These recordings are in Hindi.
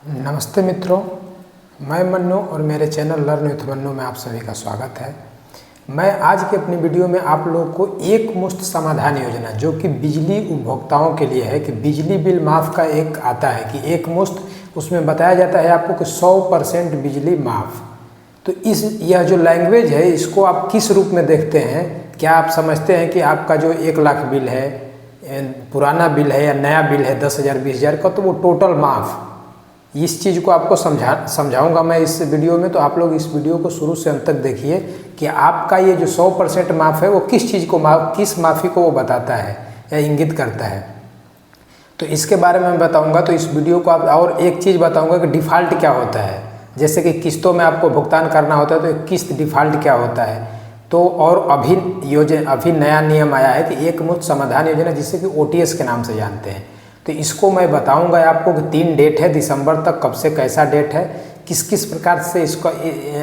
नमस्ते मित्रों, मैं मन्नू और मेरे चैनल लर्न विथ मन्नू में आप सभी का स्वागत है। मैं आज की अपनी वीडियो में आप लोगों को एक मुश्त समाधान योजना जो कि बिजली उपभोक्ताओं के लिए है कि बिजली बिल माफ़ का एक आता है कि एक मुश्त, उसमें बताया जाता है आपको कि 100% बिजली माफ़। तो यह जो लैंग्वेज है इसको आप किस रूप में देखते हैं? क्या आप समझते हैं कि आपका जो 1 लाख बिल है, पुराना बिल है या नया बिल है 10,000 20,000 का, तो वो टोटल माफ़? इस चीज़ को आपको समझाऊंगा मैं इस वीडियो में। तो आप लोग इस वीडियो को शुरू से अंत तक देखिए कि आपका ये जो 100% माफ़ है वो किस चीज़ को किस माफ़ी को वो बताता है या इंगित करता है। तो इसके बारे में मैं बताऊंगा। तो इस वीडियो को आप, और एक चीज़ बताऊंगा कि डिफ़ॉल्ट क्या होता है। जैसे कि किस्तों में आपको भुगतान करना होता है तो किस्त डिफ़ॉल्ट क्या होता है। तो और अभी नया नियम आया है कि एक मुश्त समाधान योजना, जिसे कि OTS के नाम से जानते हैं। तो इसको मैं बताऊंगा आपको कि 3 डेट है दिसंबर तक, कब से कैसा डेट है, किस किस प्रकार से इसको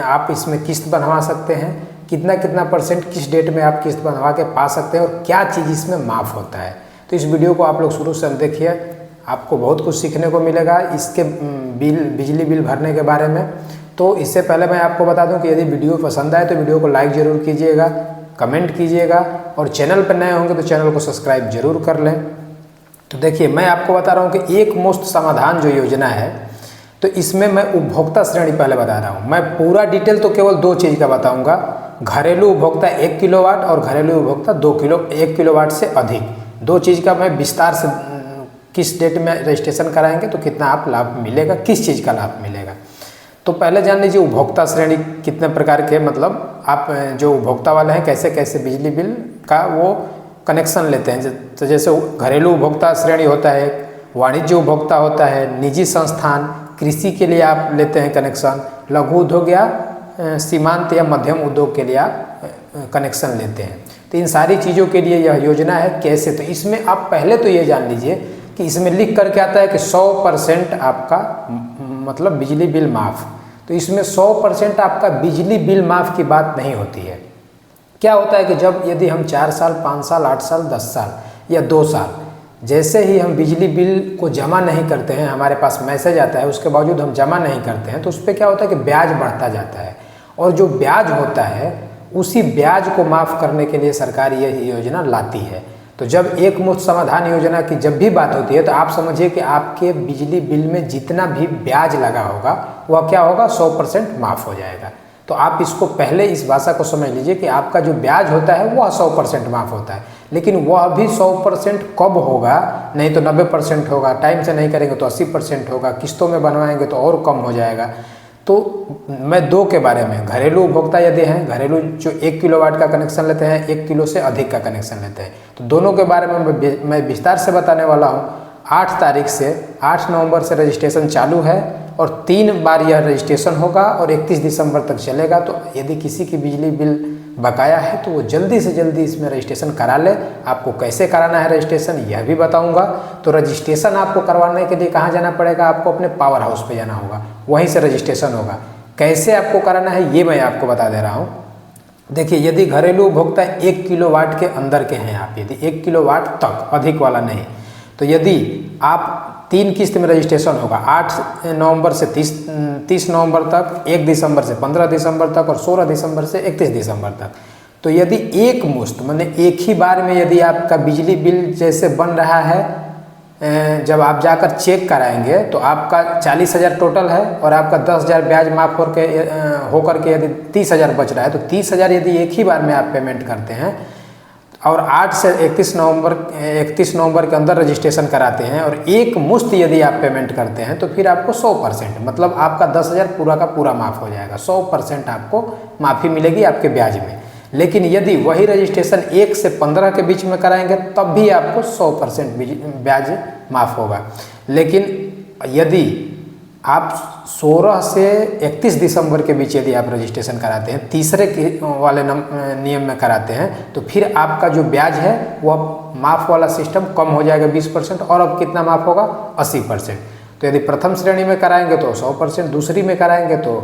आप इसमें किस्त बनवा सकते हैं, कितना कितना % किस डेट में आप किस्त बनवा के पा सकते हैं और क्या चीज़ इसमें माफ़ होता है। तो इस वीडियो को आप लोग शुरू से देखिए, आपको बहुत कुछ सीखने को मिलेगा इसके बिजली बिल भरने के बारे में। तो इससे पहले मैं आपको बता दूं कि यदि वीडियो पसंद आए तो वीडियो को लाइक ज़रूर कीजिएगा, कमेंट कीजिएगा और चैनल पर नए होंगे तो चैनल को सब्सक्राइब जरूर कर लें। तो देखिए, मैं आपको बता रहा हूँ कि एक मुश्त समाधान जो योजना है, तो इसमें मैं उपभोक्ता श्रेणी पहले बता रहा हूँ। मैं पूरा डिटेल तो केवल 2 चीज़ का बताऊँगा, घरेलू उपभोक्ता 1 किलोवाट और घरेलू उपभोक्ता 1 किलोवाट से अधिक। 2 चीज़ का मैं विस्तार से किस डेट में रजिस्ट्रेशन कराएंगे तो कितना आप लाभ मिलेगा, किस चीज़ का लाभ मिलेगा। तो पहले जान लीजिए उपभोक्ता श्रेणी कितने प्रकार के, मतलब आप जो उपभोक्ता वाले हैं कैसे कैसे बिजली बिल का वो कनेक्शन लेते हैं। तो जैसे घरेलू उपभोक्ता श्रेणी होता है, वाणिज्य उपभोक्ता होता है, निजी संस्थान, कृषि के लिए आप लेते हैं कनेक्शन, लघु उद्योग या सीमांत या मध्यम उद्योग के लिए आप कनेक्शन लेते हैं। तो इन सारी चीज़ों के लिए यह योजना है। कैसे? तो इसमें आप पहले तो ये जान लीजिए कि इसमें लिख करके आता है कि 100% आपका मतलब बिजली बिल माफ़। तो इसमें 100% आपका बिजली बिल माफ़ की बात नहीं होती है। क्या होता है कि जब यदि हम 4 साल 5 साल 8 साल 10 साल या 2 साल जैसे ही हम बिजली बिल को जमा नहीं करते हैं, हमारे पास मैसेज आता है, उसके बावजूद हम जमा नहीं करते हैं, तो उस पर क्या होता है कि ब्याज बढ़ता जाता है। और जो ब्याज होता है उसी ब्याज को माफ़ करने के लिए सरकार यह योजना लाती है। तो जब एक मुश्त समाधान योजना की जब भी बात होती है तो आप समझिए कि आपके बिजली बिल में जितना भी ब्याज लगा होगा वह क्या होगा, 100% माफ़ हो जाएगा। तो आप इसको पहले इस भाषा को समझ लीजिए कि आपका जो ब्याज होता है वह 100% माफ़ होता है, लेकिन वह भी 100% कब होगा, नहीं तो 90% होगा, टाइम से नहीं करेंगे तो 80% होगा, किस्तों में बनवाएंगे तो और कम हो जाएगा। तो मैं 2 के बारे में, घरेलू उपभोक्ता यदि हैं, घरेलू जो 1 किलोवाट का कनेक्शन लेते हैं, 1 किलो से अधिक का कनेक्शन लेते हैं, तो दोनों के बारे में मैं विस्तार से बताने वाला हूँ। 8 तारीख से 8 नवंबर से रजिस्ट्रेशन चालू है और 3 बार यह रजिस्ट्रेशन होगा और 31 दिसंबर तक चलेगा। तो यदि किसी की बिजली बिल बकाया है तो वो जल्दी से जल्दी इसमें रजिस्ट्रेशन करा ले। आपको कैसे कराना है रजिस्ट्रेशन यह भी बताऊंगा। तो रजिस्ट्रेशन आपको करवाने के लिए कहाँ जाना पड़ेगा, आपको अपने पावर हाउस पे जाना होगा, वहीं से रजिस्ट्रेशन होगा। कैसे आपको कराना है ये मैं आपको बता दे रहा हूँ। देखिए, यदि घरेलू उपभोक्ता 1 किलोवाट के अंदर के हैं आप, यदि 1 किलोवाट तक, अधिक वाला नहीं, तो यदि आप 3 किस्त में रजिस्ट्रेशन होगा, 8 नवंबर से 30 नवंबर तक, 1 दिसंबर से 15 दिसंबर तक और 16 दिसंबर से 31 दिसंबर तक। तो यदि एक मुश्त माने एक ही बार में यदि आपका बिजली बिल जैसे बन रहा है, जब आप जाकर चेक कराएंगे तो आपका 40,000 टोटल है और आपका 10,000 ब्याज माफ़ होकर के यदि 30,000 बच रहा है, तो 30,000 यदि एक ही बार में आप पेमेंट करते हैं और 8 से 31 नवंबर के अंदर रजिस्ट्रेशन कराते हैं और एक मुश्त यदि आप पेमेंट करते हैं, तो फिर आपको 100% मतलब आपका 10,000 पूरा का पूरा माफ़ हो जाएगा। 100% आपको माफ़ी मिलेगी आपके ब्याज में। लेकिन यदि वही रजिस्ट्रेशन 1 से 15 के बीच में कराएंगे तब भी आपको 100% ब्याज माफ़ होगा। लेकिन यदि आप 16 से 31 दिसंबर के बीच यदि आप रजिस्ट्रेशन कराते हैं, तीसरे वाले नियम में कराते हैं, तो फिर आपका जो ब्याज है वह माफ़ वाला सिस्टम कम हो जाएगा 20% और अब कितना माफ़ होगा, 80%। तो यदि प्रथम श्रेणी में कराएंगे तो 100%, दूसरी में कराएंगे तो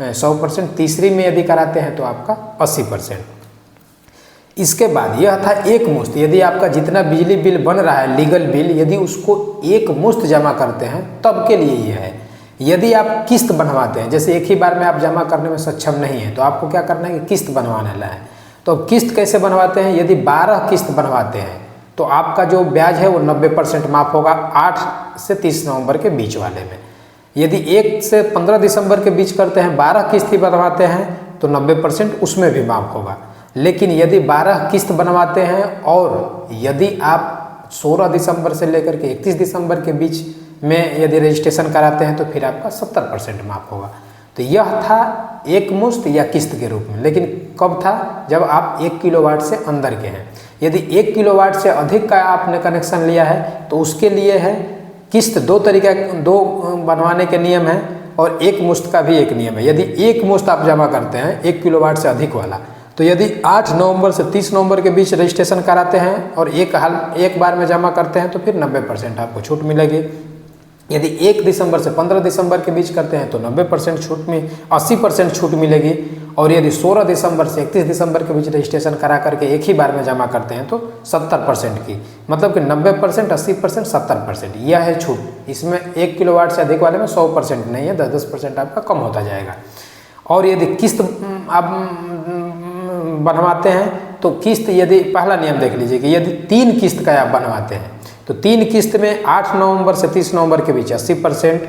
100%, तीसरी में यदि कराते हैं तो आपका 80%। इसके बाद यह था एक मुश्त, यदि आपका जितना बिजली बिल बन रहा है लीगल बिल, यदि उसको एक मुश्त जमा करते हैं तब के लिए यह है। यदि आप किस्त बनवाते हैं, जैसे एक ही बार में आप जमा करने में सक्षम नहीं है, तो आपको क्या करना है कि किस्त बनवाना है। तो अब किस्त कैसे बनवाते हैं? यदि 12 किस्त बनवाते हैं तो आपका जो ब्याज है वो 90% माफ़ होगा 8 से 30 नवंबर के बीच वाले में। यदि 1 से 15 दिसंबर के बीच करते हैं, 12 किस्त ही बनवाते हैं तो 90% उसमें भी माफ़ होगा। लेकिन यदि 12 किस्त बनवाते हैं और यदि आप 16 दिसंबर से लेकर के 31 दिसंबर के बीच में यदि रजिस्ट्रेशन कराते हैं तो फिर आपका 70% माफ़ होगा। तो यह था एक मुश्त या किस्त के रूप में। लेकिन कब था? जब आप 1 किलोवाट से अंदर के हैं। यदि 1 किलोवाट से अधिक का आपने कनेक्शन लिया है तो उसके लिए है किस्त। दो बनवाने के नियम है और एक मुश्त का भी एक नियम है। यदि एक मुश्त आप जमा करते हैं 1 किलोवाट से अधिक वाला, तो यदि 8 नवंबर से 30 नवंबर के बीच रजिस्ट्रेशन कराते हैं और एक बार में जमा करते हैं तो फिर 90% आपको छूट मिलेगी। यदि 1 दिसंबर से 15 दिसंबर के बीच करते हैं तो 90% छूट में 80% छूट मिलेगी। और यदि 16 दिसंबर से 31 दिसंबर के बीच रजिस्ट्रेशन करा करके एक ही बार में जमा करते हैं तो 70% की, मतलब कि 90%, 80%, 70% यह है छूट। इसमें 1 किलोवाट से अधिक वाले में 100% नहीं है, 10% आपका कम होता जाएगा। और यदि किस्त आप बनवाते हैं तो किस्त, यदि पहला नियम देख लीजिए कि यदि 3 किस्त का आप बनवाते हैं तो 3 किस्त में 8 नवंबर से 30 नवंबर के बीच 80%,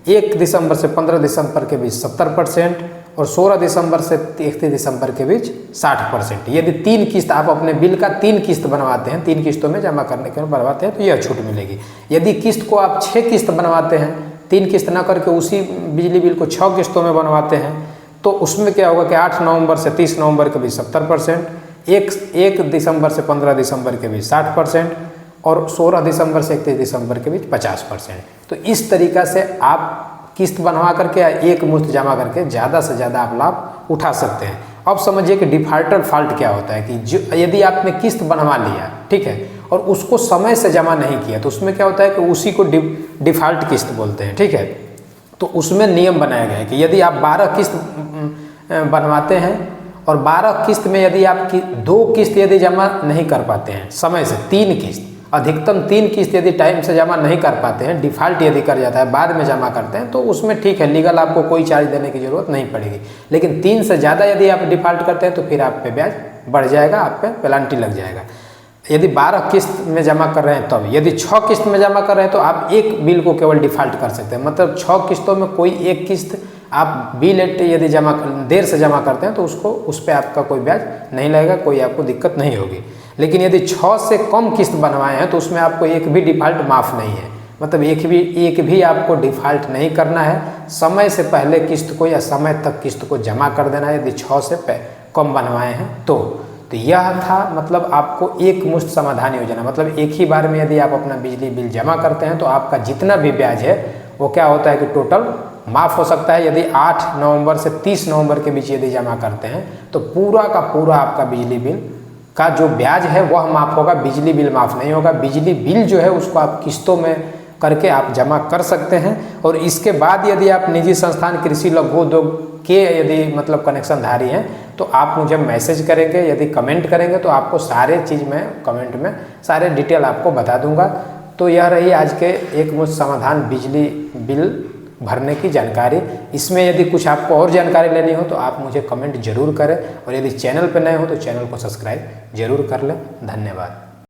1 दिसंबर से 15 दिसंबर के बीच 70% और 16 दिसंबर से 31 दिसंबर के बीच 60%। यदि 3 किस्त आप अपने बिल का 3 किस्त बनवाते हैं, 3 किस्तों में जमा करने के बनवाते हैं तो यह छूट मिलेगी। यदि किस्त को आप 6 किस्त बनवाते हैं, 3 किस्त ना करके उसी बिजली बिल को 6 किस्तों में बनवाते हैं तो उसमें क्या होगा कि 8 नवंबर से 30 नवंबर के बीच 70%, 1 दिसंबर से 15 दिसंबर के बीच 60% और 16 दिसंबर से 31 दिसंबर के बीच 50%। तो इस तरीक़ा से आप किस्त बनवा करके या एक मुश्त जमा करके ज़्यादा से ज़्यादा आप लाभ उठा सकते हैं। अब समझिए कि डिफ़ॉल्टर फॉल्ट क्या होता है कि जो यदि आपने किस्त बनवा लिया, ठीक है, और उसको समय से जमा नहीं किया तो उसमें क्या होता है कि उसी को डिफ़ॉल्ट किस्त बोलते हैं, ठीक है। तो उसमें नियम बनाया गया है कि यदि आप 12 किस्त बनवाते हैं और 12 किस्त में यदि आप 2 किस्त यदि जमा नहीं कर पाते हैं समय से, 3 किस्त, अधिकतम 3 किस्त यदि टाइम से जमा नहीं कर पाते हैं, डिफ़ॉल्ट यदि कर जाता है, बाद में जमा करते हैं तो उसमें ठीक है, लीगल आपको कोई चार्ज देने की ज़रूरत नहीं पड़ेगी। लेकिन 3 से ज़्यादा यदि आप डिफ़ॉल्ट करते हैं तो फिर आप पे ब्याज बढ़ जाएगा, आप पे पेनल्टी लग जाएगा। यदि 12 किस्त में जमा कर रहे हैं तब, यदि 6 किस्त में जमा कर रहे हैं तो आप एक बिल को केवल डिफ़ॉल्ट कर सकते हैं। मतलब 6 किस्तों में कोई एक किस्त आप बिल यदि देर से जमा करते हैं तो उस पर आपका कोई ब्याज नहीं लगेगा, कोई आपको दिक्कत नहीं होगी। लेकिन यदि 6 से कम किस्त बनवाए हैं तो उसमें आपको एक भी डिफ़ॉल्ट माफ़ नहीं है। मतलब एक भी आपको डिफ़ॉल्ट नहीं करना है, समय से पहले किस्त को या समय तक किस्त को जमा कर देना है यदि 6 से कम बनवाए हैं तो यह था मतलब आपको एक मुश्त समाधान योजना। मतलब एक ही बार में यदि आप अपना बिजली बिल जमा करते हैं तो आपका जितना भी ब्याज है वो क्या होता है कि टोटल माफ़ हो सकता है। यदि 8 नवंबर से 30 नवंबर के बीच यदि जमा करते हैं तो पूरा का पूरा आपका बिजली बिल का जो ब्याज है वह माफ़ होगा, बिजली बिल माफ़ नहीं होगा। बिजली बिल जो है उसको आप किस्तों में करके आप जमा कर सकते हैं। और इसके बाद यदि आप निजी संस्थान, कृषि, लघु उद्योग के यदि मतलब कनेक्शन धारी हैं तो आप मुझे मैसेज करेंगे, यदि कमेंट करेंगे तो आपको सारे चीज़ मैं कमेंट में सारे डिटेल आपको बता दूंगा। तो यह रही आज के एक मुश्त समाधान बिजली बिल भरने की जानकारी। इसमें यदि कुछ आपको और जानकारी लेनी हो तो आप मुझे कमेंट जरूर करें और यदि चैनल पर नए हो तो चैनल को सब्सक्राइब जरूर कर लें। धन्यवाद।